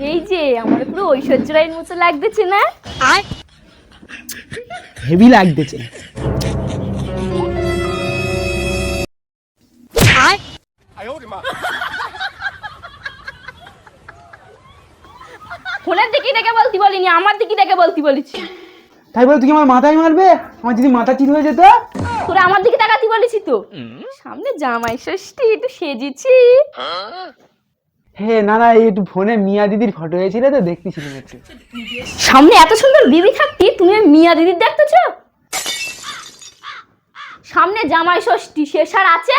এই যে আমার পুরো ঐশ্বর্য রায়ের মতো লাগতেছে না? হেভি লাগতেছে। ফোনের দিকে ডেকে বলতি বলিনি, আমার দিকে ডেকে বলতি বলেছি। তাই বলে তুই আমার মাথায় মারবে? আমার যদি মাথা চির হয়ে যেত? তোরা আমার দিকে তাকাতি বলেছি তো। সামনে জামাই ষষ্ঠী, একটু সেজেছি। হে না না, একটু ফোনে মিয়া দিদির ফটো হয়েছিল তো, দেখতেছিলাম একটু। সামনে এত সুন্দর দিদি থাকতি, তুমি মিয়া দিদির দেখতেছ? সামনে জামাই ষষ্ঠী, শেষ আর আছে?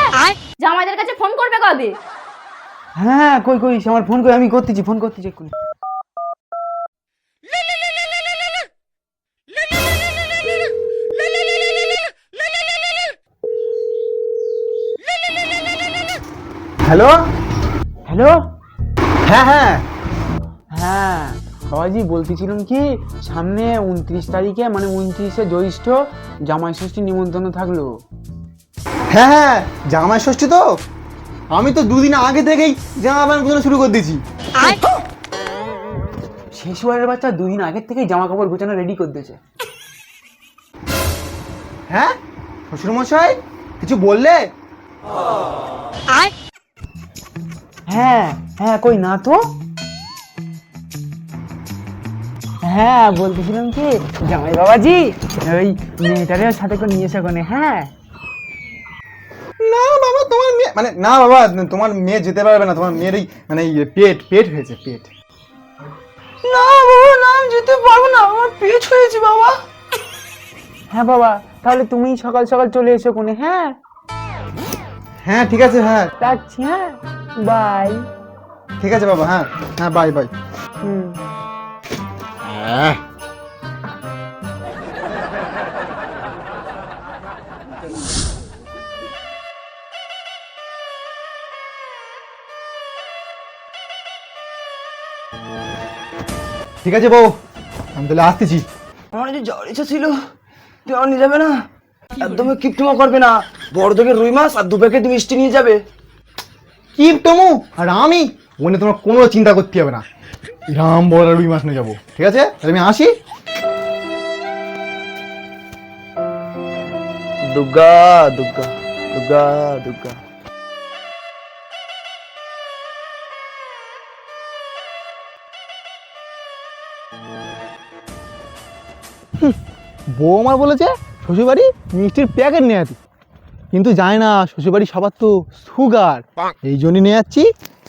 জামাইদের কাছে ফোন করবে কবে? হ্যাঁ কই কই আমার ফোন কই, আমি করতেছি, ফোন করতেছি এক্ষুনি। হ্যালো হ্যালো, হ্যাঁ হ্যাঁ হ্যাঁ বাবাজি, বলতেছিলাম কি, সামনে 29 তারিখে মানে 29শে জ্যৈষ্ঠ জামাই ষষ্ঠী নিমন্ত্রণ থাকলো। হ্যাঁ হ্যাঁ, জামাই ষষ্ঠী তো আমি তো দুদিন আগে থেকেই জামা প্যান্ট গোছানো শুরু করে দিয়েছি। শেষবারের বাচ্চা 2 দিন আগের থেকেই জামা কাপড় গোছানো রেডি করে দিয়েছে। হ্যাঁ শ্বশুরমশাই কিছু বললে? হ্যাঁ হ্যাঁ কই না তো। হ্যাঁ বলতেছিলাম কি, জামাই বাবাজি ওই মেয়েটারেও সাথে করে নিয়ে এসে ওখানে। হ্যাঁ না বাবা, তোমার মেয়ে মানে না বাবা, তোমার মেয়ে যেতে পারবে না, তোমার মেয়ের ওই মানে পেট হয়েছে, পেট। না বাবা না, আমি যেতে পারবো না, আমার পেট হয়েছে বাবা। হ্যাঁ বাবা, তাহলে তুমি সকাল সকাল চলে এসো কোনে। হ্যাঁ হ্যাঁ ঠিক আছে, হ্যাঁ রাখছি। হ্যাঁ বাই। ঠিক আছে বাবা, হ্যাঁ হ্যাঁ বাই বাই। ঠিক আছে বউ, আমি তাহলে আসতেছি। আমার যে যাওয়ার ইচ্ছা ছিল, তুই আমার নিয়ে যাবে না? একদমই কিপটুমা করবে না, বড় থেকে রুই মাছ আর 2 প্যাকেট মিষ্টি নিয়ে যাবে। কি তমু আর আমি ওনে, তোমার কোনো চিন্তা করতে হবে না, রাম বড় রুই মাছ নিয়ে যাবো। ঠিক আছে তাহলে আমি আসি। দুর্গা দুর্গা দুর্গা দুর্গা। বউ আমার বলেছে শ্বশুরবাড়ি মিষ্টির প্যাকেট নিয়ে যাচ্ছি, কিন্তু জানি না শ্বশুরবাড়ি সবার তো সুগার, এই জন্যই নিয়ে যাচ্ছি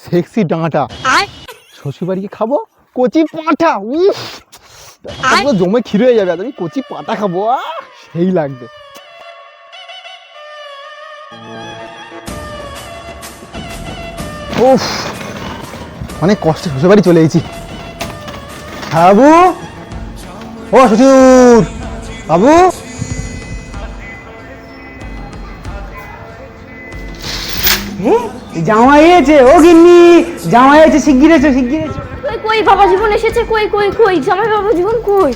সেক্সি ডাঁটা। শ্বশুরবাড়িকে খাবো কচি পাঁঠা, উফ জমে ক্ষীর হয়ে যাবে, আমি কচি পাঁঠা খাবো, সেই লাগবে। উফ অনেক কষ্টে শ্বশুরবাড়ি চলে এসেছি। বাবু, ও শ্বশুর বাবু, জামাই এসেছে, ও গিন্নি জামাই এসেছে, শিগগির এসো শিগগির এসো। কই কই বাবা জীবন এসেছে, কই কই কই জামাই বাবা জীবন কই?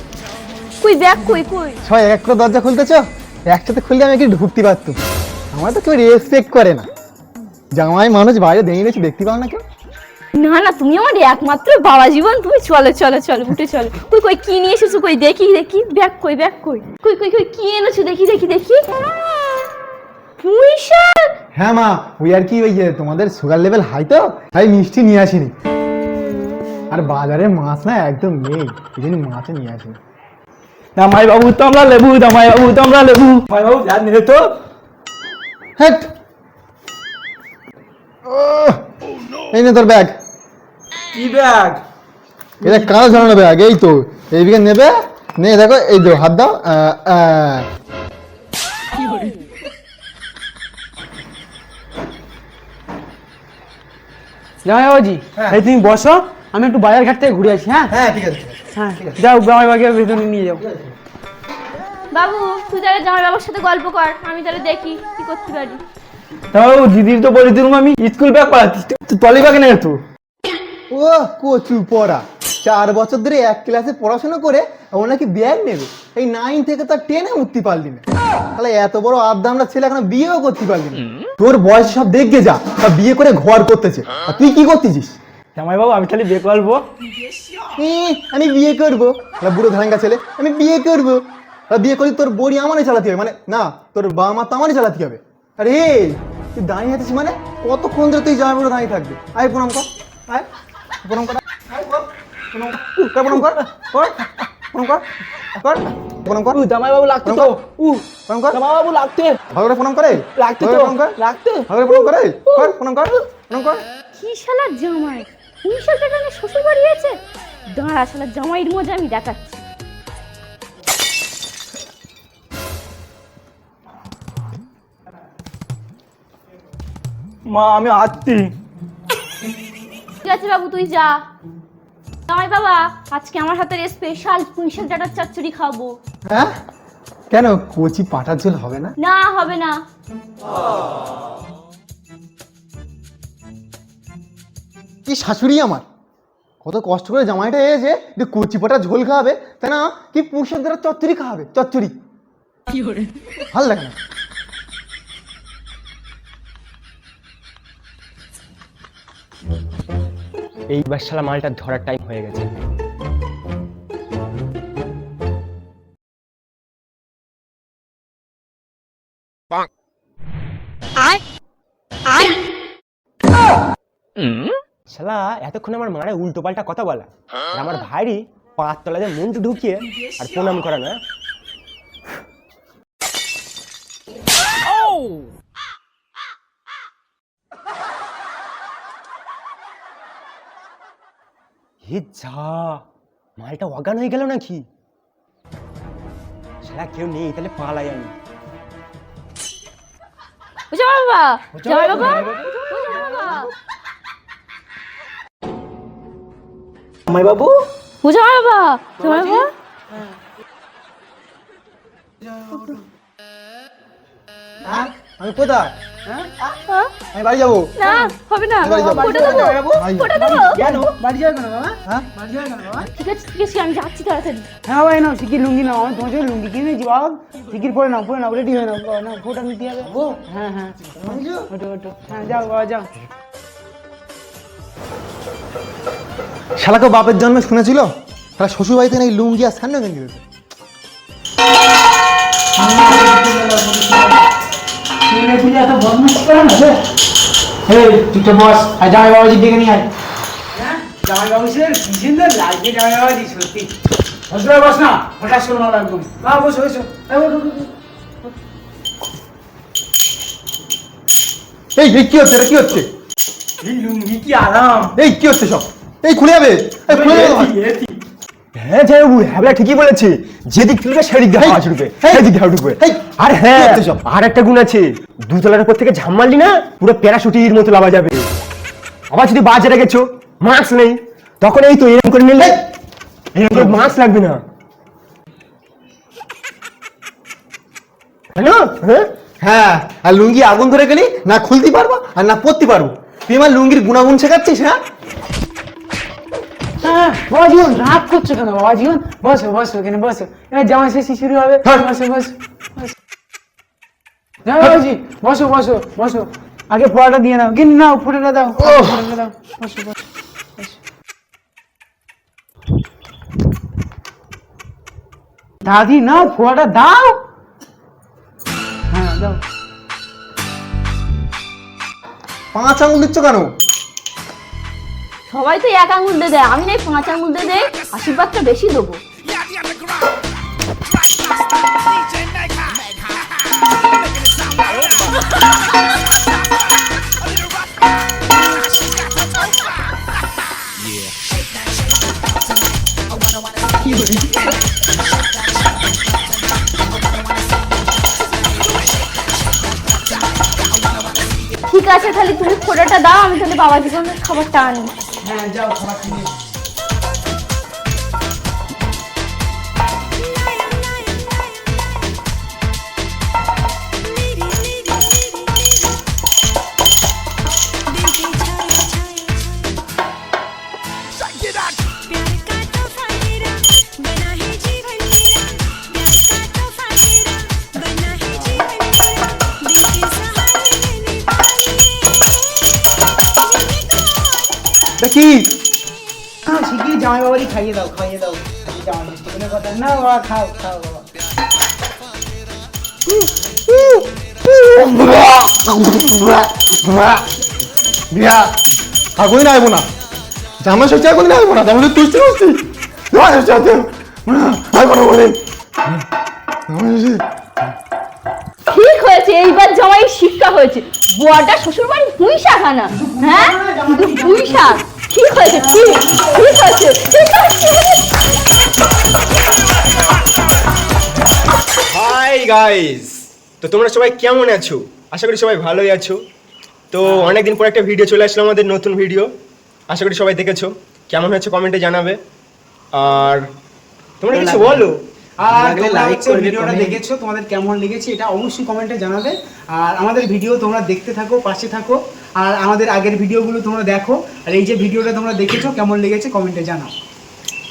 কই ব্যাগ কই কই? সবাই এক করে দরজা খুলতেছ, একসাথে খুললে আমি একটু ঢুকতে পারতো। আমার তো কেউ রেসপেক্ট করে না, জামাই মানুষ বাইরে দাঁড়িয়ে রয়েছে, দেখতে পাও না কেউ। না না, তুমি আমার একমাত্র বাবা জীবন, তুমি চলো চলো চলো উঠে চলো। কই কই কি নিয়ে এসেছো, কই দেখি দেখি, ব্যাগ কই ব্যাগ কই? কই কই কই কি এনেছো দেখি দেখি দেখি। পুঁই শাক? হ্যাঁ মা, ওই আর কি, ওই যে তোমাদের সুগার লেভেল হাই তো, তাই মিষ্টি নিয়ে আসিনি, আর বাজারে মাছ না একদম নেই, এই জন্য মাছও নিয়ে আসিনি। জামাই বাবু তোমরা লেবু, জামাই বাবু তোমরা লেবু। জামাই বাবু যা নিলে তো। হ্যাট, এই নে তোর ব্যাগ। কি ব্যাগ? এটা কাঁচা ঝরানো ব্যাগ, এই তো এইদিকে নেবে, নিয়ে দেখো, এই তো হাত দাও। জামাই বাবুজি এই তুমি বসো, আমি একটু বাজার ঘাট থেকে ঘুরে আসি। হ্যাঁ হ্যাঁ ঠিক আছে। হ্যাঁ যাও, জামাই বাবুকে ভেতরে নিয়ে যাও। বাবু তুই তাহলে জামাই বাবুর সাথে গল্প কর, আমি তাহলে দেখি কি করতে পারি। তাও দিদির তো বলে দিলাম আমি স্কুল ব্যাগ পাঠাচ্ছি, তুই টলি ব্যাগ নে তো। ও কচু পড়া, 4 বছর ধরে এক ক্লাসে পড়াশোনা করে ও নাকি ব্যাগ নেবে। এই 9 থেকে তার 10-এ উঠতে পারলি না। তাহলে এত বড় আদ্দামরা ছেলে এখনো বিয়েও করতে পারলি না। তোর বয়স সব দেখে যা, তা বিয়ে করে ঘর করতেছে, আর তুই কি করতেছিস? জামাই বাবু আমি তাহলে বিয়ে করবো। আমি বিয়ে করবো? তাহলে বুড়ো ধাঙ্গা ছেলে, আমি বিয়ে করবো। তাহলে বিয়ে করলে তোর বড়ি আমারই চালাতে হবে, মানে না তোর বাবা মা তো আমারই চালাতে হবে। আরে তুই দাঁড়িয়ে আছিস মানে কতক্ষণ ধরে তুই জামাই বুড়ো দাঁড়িয়ে থাকবি? আয় প্রণাম কর, আয় প্রণাম কর, আয় কর, প্রণাম কর, প্রণাম কর, কর, প্রণাম কর, কর, প্রণাম কর। জামাই বাবু লাগতো তো, প্রণাম কর, জামাই বাবু লাগতে ভালো করে প্রণাম করে, লাগতে ভালো তো, করে প্রণাম কর, লাগতে। ভালো করে প্রণাম করে, কর প্রণাম কর, প্রণাম কর। কি শালা জামাই, 19 টাকা নিয়ে শ্বশুর বাড়ি আছে। দাঁড়া শালা জামাইয়ের মজা আমি দেখাচ্ছি। মা আমি আসছি। ঠিক আছে বাবু তুই যা। জামাই বাবা আজকে আমার হাতের স্পেশাল পুঁইশাক ডাঁটার চচ্চড়ি খাবো। হ্যাঁ কেন, কচি পাটার ঝোল হবে না? না হবে না। কি শাশুড়ি আমার, কত কষ্ট করে জামাইটা এসেছে যে কচি পাটার ঝোল খাওয়াবে, তাই না কি পুঁইশাক দ্বারা চচ্চড়ি খাওয়াবে, চচ্চড়ি ভাল লাগে না। এইবার শালা মালটা ধরার টাইম হয়ে গেছে। শালা এতক্ষণ আমার মারে উল্টো পাল্টা কথা বলা, আর আমার ভাইরই পাঁচ তলাতে মুন্ডু ঢুকিয়ে আর প্রণাম করা না। হে যা, মালটা অজ্ঞান হয়ে গেল নাকি? শালা কেউ নেই, তাহলে পালাই আমি। ও জামাই বাবা, জামাই বাবা, ও জামাই বাবা, জামাই বাবু ও জামাই বাবা, জামাই বাবা। হ্যাঁ আমি কোথায়? হ্যাঁ? আমি বাড়ি যাবো। না হবে না, বাড়ি যাবো। ফটো দেবো, ফটো দেবো। কেন বাড়ি যাবে কেন বাবা? হ্যাঁ বাড়ি যাবে কেন বাবা? ঠিক আছে ঠিক আছে আমি যাচ্ছি তাড়াতাড়ি। হ্যাঁ ভাই নাও শিকির লুঙ্গি নাও, আমি তোমার জন্য লুঙ্গি কিনে দিয়েছি বাবা। শিকির পরে নাও, রেডি হয়ে নাও, না ফোটা নিতে হবে। হ্যাঁ হ্যাঁ ওটো ওটো, হ্যাঁ যাও বাবা যাও। শালাকে বাপের জন্মে শুনেছিল, তারা শ্বশুর বাড়িতে নাকি লুঙ্গি আর স্যান্ডো গেঞ্জি দিতে। তুই এত বদমাইশি করে না রে? এই তুই তো বস, আর জামাই বাবাজি ডেকে নিয়ে আয়। হ্যাঁ জামাই বাবু স্যার কি সুন্দর লাগছে জামাই বাবাজি, সত্যি। বসবে বস না, হঠাৎ শোনো না একদম। হ্যাঁ বসো বসো। এই এই কি হচ্ছে, এটা কি হচ্ছে? এই লুঙ্গি কি আরাম। এই কি হচ্ছে সব? এই খুলে যাবে, এই খুলে যাবে। হ্যাঁ যাই বাবু, হ্যাবলা ঠিকই বলেছে, যেদিক ঠুকবে সেদিক দিয়ে হাওয়া ছুটবে, সেদিক দিয়ে হাওয়া ঢুকবে। এই, আর হ্যাঁ কি হচ্ছে সব? আর একটা গুণ আছে, দুতলার উপর থেকে ঝাম মারলি না পুরো প্যারাশুটির মতো লাভা যাবে। আবার যদি বাজারে গেছো মাস্ক নেই, তখন এই তো এরকম করে নিলে এরকম করে মাস্ক লাগবে না। হ্যালো হ্যাঁ হ্যাঁ আর লুঙ্গি আগুন ধরে গেলি না খুলতে পারবো আর না পরতে পারবো। তুই আমার লুঙ্গির গুণাগুণ শেখাচ্ছিস? হ্যাঁ হ্যাঁ বাবা জীবন রাগ করছো কেন বাবা জীবন? বসো বসো এখানে বসো, এবার জামাই শেষই শুরু হবে। হ্যাঁ। বসো বসো বসো। জামাই বাবাজি বসো বসো বসো, আগে ফোঁড়াটা দিয়ে নাও, কিন্তু নাও ফোঁড়াটা দাও, ফোঁড়াটা দাও। বসো বসো বসো। দাদি নাও ফোঁড়াটা দাও। হ্যাঁ দাও। 5 আঙুল দিচ্ছ কেন? সবাই তো 1 আঙুল দিয়ে দেয়, আমি নাই 5 আঙুল দিয়ে দেয়, আশীর্বাদটা বেশি দেবো। ঠিক আছে তাহলে তুমি ফোটাটা দাও, আমি তাহলে বাবাজি কোনো খাবারটা আনি। হ্যাঁ যাও খাবার কিনে। কি শিগগিরই জামাই বাবারই খাইয়ে দাও জামাই মিষ্টি কোনো কথা না বাবা, খাও খাও বাবা। বিয়া আর কোনদিন আসবো না, জামাই ষষ্ঠী আর কোনদিন আসবো না, জামাই তুষ্টি তুষ্টি জামাই ষষ্ঠী আসবো না কোনদিন। ঠিক হয়েছে, এইবার জামাই শিক্ষা হয়েছে। বড়টা শ্বশুর বাড়ি পুঁই শাক আনা, হ্যাঁ শুধু পুঁই শাক। ঠিক হয়েছে, ঠিক হয়েছে, ঠিক হয়েছে। হাই গাইস, তো তোমরা সবাই কেমন আছো? আশা করি সবাই ভালোই আছো। তো অনেকদিন পর একটা ভিডিও চলে আসলো, আমাদের নতুন ভিডিও। আশা করি সবাই দেখেছো, কেমন হয়েছে কমেন্টে জানাবে। আর তোমরা কিছু বলো। আর তোমরা হচ্ছে ভিডিওটা দেখেছো, তোমাদের কেমন লেগেছে এটা অবশ্যই কমেন্টে জানাবে। আর আমাদের ভিডিও তোমরা দেখতে থাকো, পাশে থাকো, আর আমাদের আগের ভিডিওগুলো তোমরা দেখো। আর এই যে ভিডিওটা তোমরা দেখেছো কেমন লেগেছে কমেন্টে জানাও।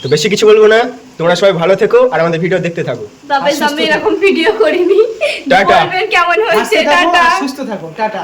তো বেশি কিছু বলবো না, তোমরা সবাই ভালো থেকো আর আমাদের ভিডিও দেখতে থাকো। তবে আমি এরকম ভিডিও করিনি। টাটা। বলবেন কেমন হয়েছে। হাসতে থাকো, টাটা। সুস্থ থাকো, টাটা।